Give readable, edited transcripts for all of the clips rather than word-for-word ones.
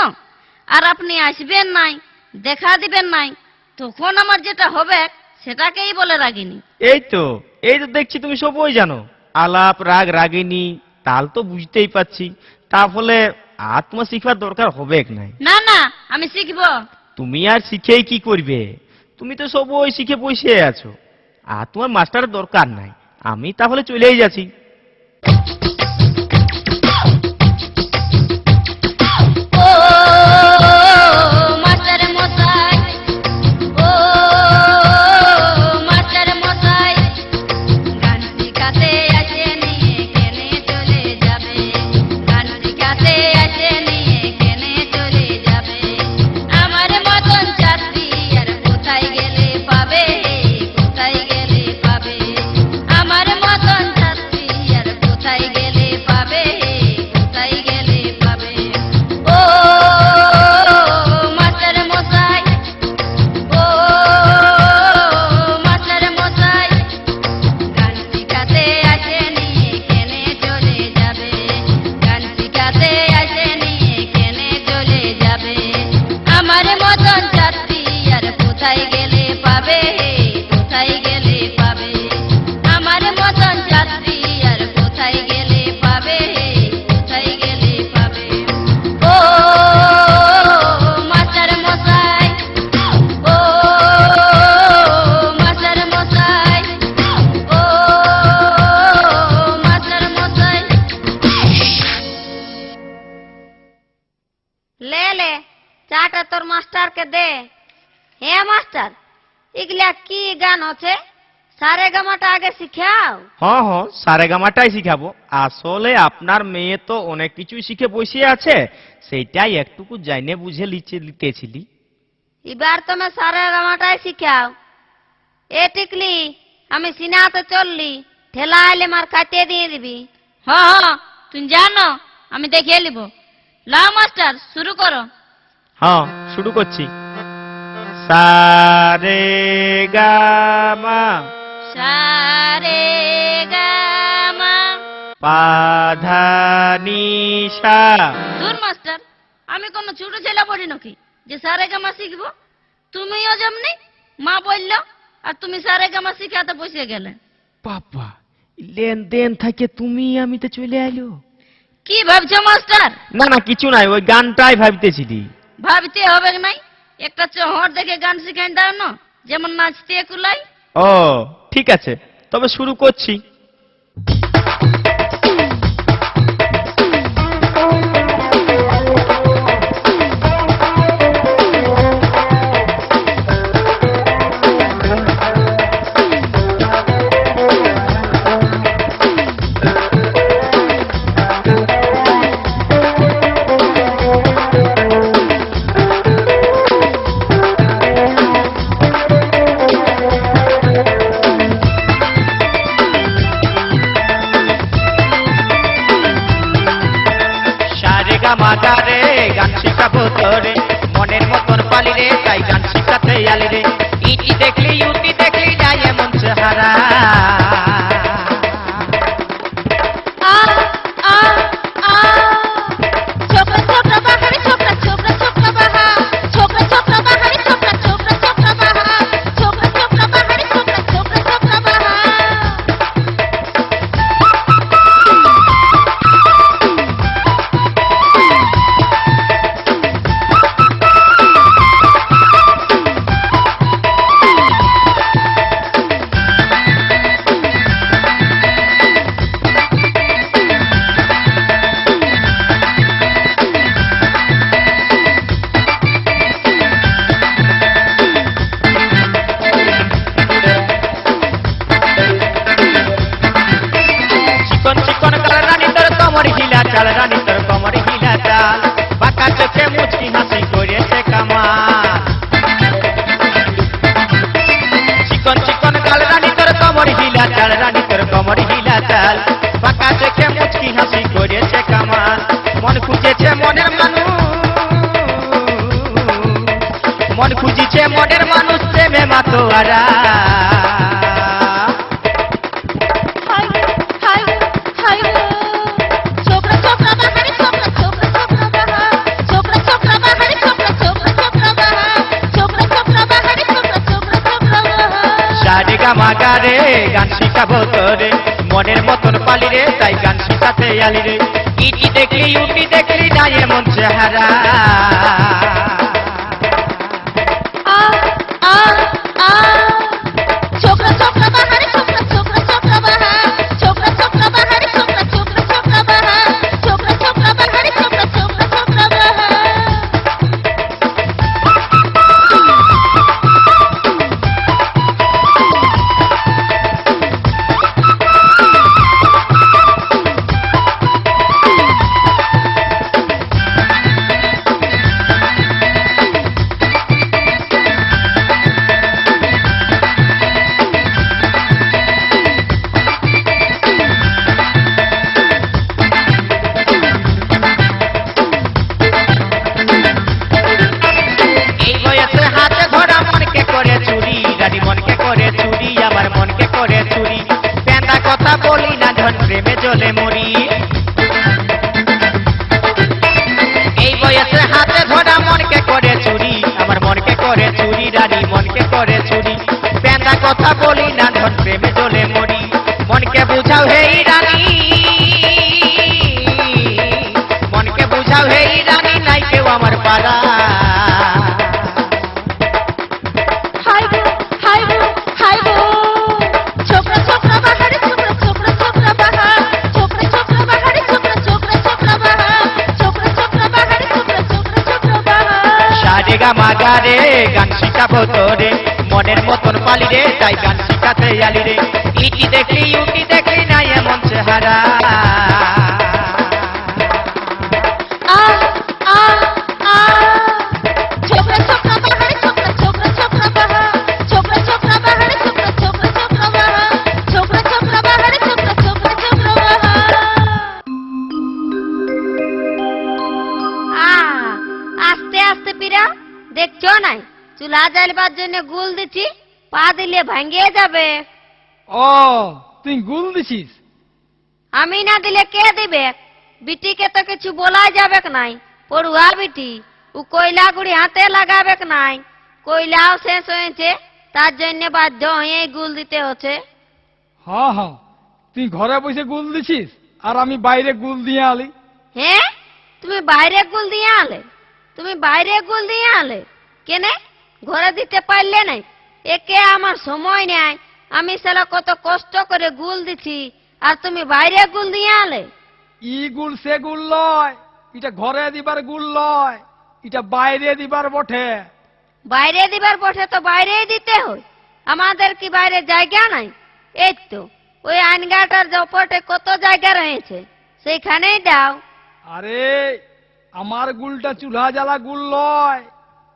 না, আর আপনি আসবেন নাই, দেখা দিবেন নাই, তখন আমার যেটা হবে সেটাকেই বলে রাগিনী। এই তো দেখছি তুমি সবই জানো। আলাপ, রাগ, রাগিনী, তাল তো বুঝতেই পাচ্ছি। তাহলে আর তোমার শিখবার দরকার হবে নাই। না না, আমি শিখবো। তুমি আর শিখেই কি করবে? তুমি তো সবই শিখে বসে আছো, আর তোমার মাস্টারের দরকার নাই। আমি তাহলে চলেই যাচ্ছি। চাটা তোর মাস্টারকে দে। হ্যাঁ মাস্টার, এগুলা কি গান আছে? সারে গামাটা আগে শিখাও। হ্যাঁ, সারে গামাটাই শিখাবো। আসলে আপনার মেয়ে তো অনেক কিছু শিখে বসে আছে, সেইটাই একটুকু জাইনে বুঝে লিতেছিলি। এবার তুমি সারে গামাটাই শিখাও। এ টিকলি, আমি সিনাতে চললি, ঠেলা আইলে মার কাটিয়ে দিয়ে দিবি। হ্যাঁ, তুমি জানো, আমি দেখিয়ে নিব। লাও মাস্টার, শুরু করো। হ্যাঁ, শুরু করছি। সারে গামা, সারে গামা, পাধা নিশা। দূর মাস্টার, আমি কোন ছোট ছেলে পড়ি নাকি যে সারে গামা শিখবো? তুমিও যেমনি মা বলল, আর তুমি সারে গামা শিখাতে বসে গেলে। বাবা, লেনদেন থাকে তুমি আমিতে চলে আইলো। কি ভাবছো মাস্টার? না কিছু নাই, ওই গানটাই ভাবতেছিলি। ভাবতে হবে নাই, একটা চহর দেখে গান শিখাই দাও না, যেমন নাচতে কুলাই। ও ঠিক আছে, তবে শুরু করছি। মাগারে গান শিখাবো তোরে, মনের মতন পালি রে, তাই গান শিখাতে আলি রে। ইটি দেখলি ইউটি দেখলি যায় এমন চেহারা। মন খুঁজিছে মনের মানুষ প্রেমে মাতোয়ারা। छोकरा छोकरा बाहर छोकरा छोकरा छोकरा बाहर छोकरा छोकरा শিখাবো তোরে মনের মতন পালি রে তাই গান শিখাতে আলি রে ইটি দেখলি ইউটি দেখলি না এমন চেহারা छोकरा छोकरा बहार छोकरा छोकरा छोकरा बहार छोकरा छोकरा बहार छोकरा छोकरा छोकरा बहार छोकरा छोकरा बहार छोकरा छोकरा छोकरा बहार এই বয়সে হাতে ধরা মনকে করে চুরি রানী মনকে করে চুরি আমার মনকে করে চুরি পেন্দা কথা বলি না ধন প্রেমে জ্বলে মরি এই বয়সে হাতে ধরা মনকে করে চুরি আমার মনকে করে চুরি রানী মনকে করে চুরি পেন্দা কথা বলি না ধন প্রেমে জ্বলে মরি মনকে বুঝাও হেই রানী মনকে বুঝাও হেই রানী নাই কেউ আমার পাড়া हाय गो छोकरा छोकरा बहार छोकरा छोकरा छोकरा बहार छोकरा छोकरा बहार छोकरा छोकरा छोकरा बहार छोकरा छोकरा बहार छोकरा छोकरा छोकरा बहार সারে গা মাগা রে গান শিখাবো তোরে মনের মতন পালি রে তাই গান শিখাতে আলি রে ইটি দেখলি ইউটি দেখলি না এমন চেহারা छोकरा छोकरा बहार छोकरा छोकरा छोकरा बहार छोकरा छोकरा बहार छोकरा छोकरा छोकरा बहार छोकरा छोकरा बहार छोकरा छोकरा छोकरा बहार আস্তে আস্তে পিরা দেখছো নাই চুলা জ্বালবার জন্য গুল দিছি পা দিলে ভাঙিয়ে যাবে ও তুই গুল দিছিস আমি না দিলে কে দিবে বিটিকে তো কিছু বলা যাবে নাই পড়ুয়া বিটি ও কয়লা গুড়ি হাতে লাগাবে নাই কয়লাও শেষ হয়েছে তার জন্য বাধ্য হয়ে গুল দিতে হচ্ছে হ্যাঁ হ্যাঁ তুই ঘরে বসে গুল দিছিস আর আমি বাইরে গুল দিয়ে আলি হ্যাঁ তুমি বাইরে গুল দিয়ে আলে তুমি বাইরে গুল দিয়ে আলে কেনে ঘরে দিতে পারলে নাই একে আমার সময় নেই আমি সালা কত কষ্ট করে গুল দিছি আর তুমি বাইরে গুল দিয়ে আলে ই গুল সে গুল লয় এটা ঘরে দিবার গুল লয় এটা বাইরে দিবার বটে বাইরে দিবার বসে তো বাইরেই দিতে হয় আমাদের কি বাইরে জায়গা নাই এই তো ওই আইনগাটার জপটে কত জায়গা রয়েছে সেইখানেই দাও আরে আমার গুলটা চুলা জ্বালা গুল লয়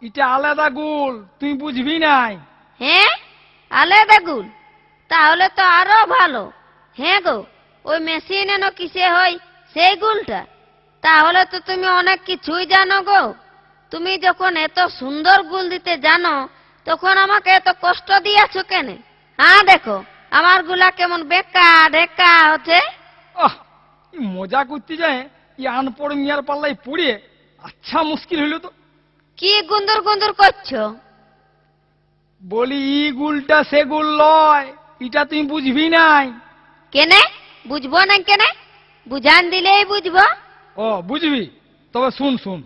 এটা আলাদা গুল তুই বুঝবি নাই হ্যাঁ আলাদা গুল তাহলে তো আরো ভালো হ্যাঁ গো ওই মেশিন এনো কিসে হয় সেই গুলটা তাহলে তো তুমি অনেক কিছুই জানো গো তুমি যখন এত সুন্দর গুল দিতে জানো তখন আমাকে এত কষ্ট দিয়েছো কেন হ্যাঁ দেখো আমার গুলা কেমন বেকা ঢেকা হচ্ছে আহ ই মজা করতে যায় ই আনপড় মিয়ার পাল্লাই পড়ে আচ্ছা মুশকিল হইল তো কি গুন্দুর গুন্দুর করছো বলি ই গুলটা সে গুল লয় এটা তুই বুঝবি নাই কেনে বুঝবো না কেনে বুঝান দিলেই বুঝবো ও বুঝবি তবে শুন শুন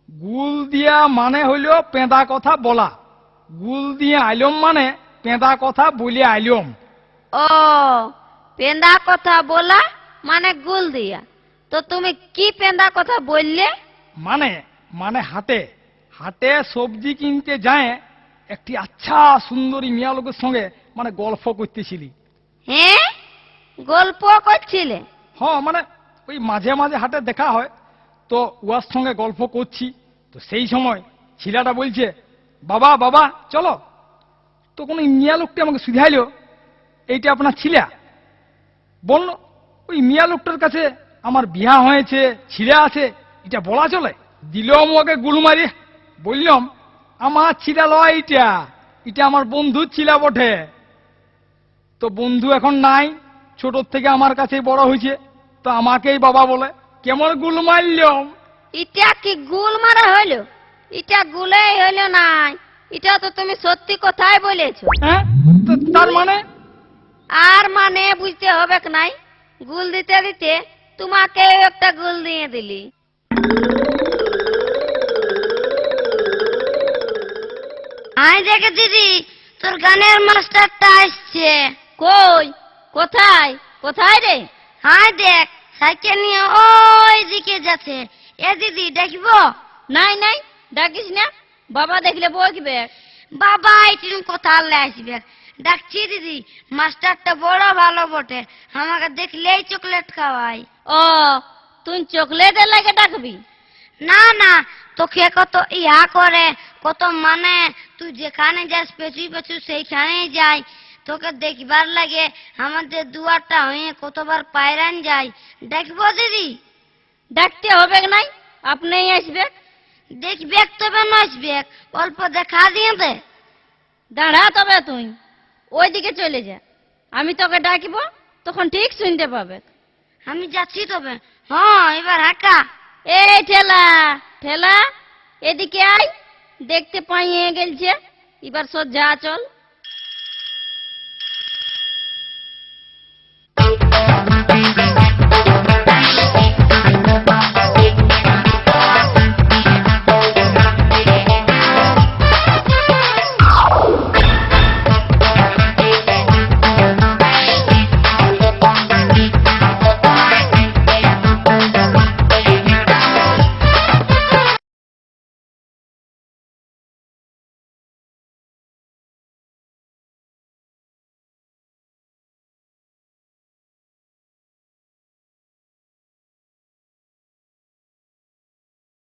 গুল দিয়া মানে হইল পেঁদা কথা বলা গুল দিয়ে আইলম মানে পেঁদা কথা বলে আইলম ও পেন্দা কথা বলা মানে গুল দিয়া তো তুমি কি পেন্দা কথা বললে মানে মানে হাটে হাটে সবজি কিনতে যায় একটি আচ্ছা সুন্দরী মিয়া লোকের সঙ্গে মানে গল্প করতেছিলি হ্যাঁ গল্প করছিলে হ্যাঁ মানে ওই মাঝে মাঝে হাটে দেখা হয় তো উয়ার সঙ্গে গল্প করছি তো সেই সময় ছেলেটা বলছে বাবা বাবা চলো তো কোনো মিয়া লোকটা আমাকে শুধাইলো এইটা আপনার ছিলা বলল ওই মিয়া লোকটার কাছে আমার বিয়া হয়েছে ছিলা আছে এটা বলা চলে দিলাম ওকে গুল মারি বললাম আমার ছিলা লয় এটা এটা আমার বন্ধুর ছিলা বটে তো বন্ধু এখন নাই ছোট থেকে আমার কাছে বড় হয়েছে তো আমাকেই বাবা বলে কেমন গুল মারলাম এটা কি গুল মারা হইলো এটা গুলেই হইলো নাই এটা তো তুমি সত্যি কথাই বলেছো হ্যাঁ তো তার মানে আর মানে বুঝতে হবে কি নাই, গুল দিতে দিতে তোমাকে একটা গুল দিয়ে দিলি। আই দেখে দিদি, তোর গানের মাস্টারটা আসছে। কই? কোথায়? কোথায় রে? হাই দেখ, সাইকেল নিয়ে ওই দিকে যাচ্ছে। এ দিদি দেখবো? নাই নাই, ডাকিস না, বাবা দেখলে বকবে। বাবা এটিন কথা আসবে। ডাকছি দিদি, মাস্টারটা বড় ভালো বটে, আমাকে দেখলেই চকলেট খাওয়াই। ও, তুই চকলেটের লাগে ডাকবি? না না, তোকে কত ইয়া করে, কত মানে, তুই যেখানে যাস পেছু পেছু সেইখানেই যাই। তোকে দেখবার লাগে আমাদের দুয়ারটা হয়ে কতবার পায়রান যাই। দেখবো দিদি? ডাকতে হবে নাই, আপনিই আসবে। দেখবে তবে নাচবে, অল্প দেখা দিয়ে দে। দাঁড়া তবে তুই ওইদিকে চলে যা, আমি তোকে ডাকিব, তখন ঠিক শুনতে পাবে। আমি যাচ্ছি তবে। হ্যাঁ, এবার হাঁকা। এই ঠেলা ঠেলা, এদিকে আয়, দেখতে পাইয়ে গেলছে, এবার সোজা চল।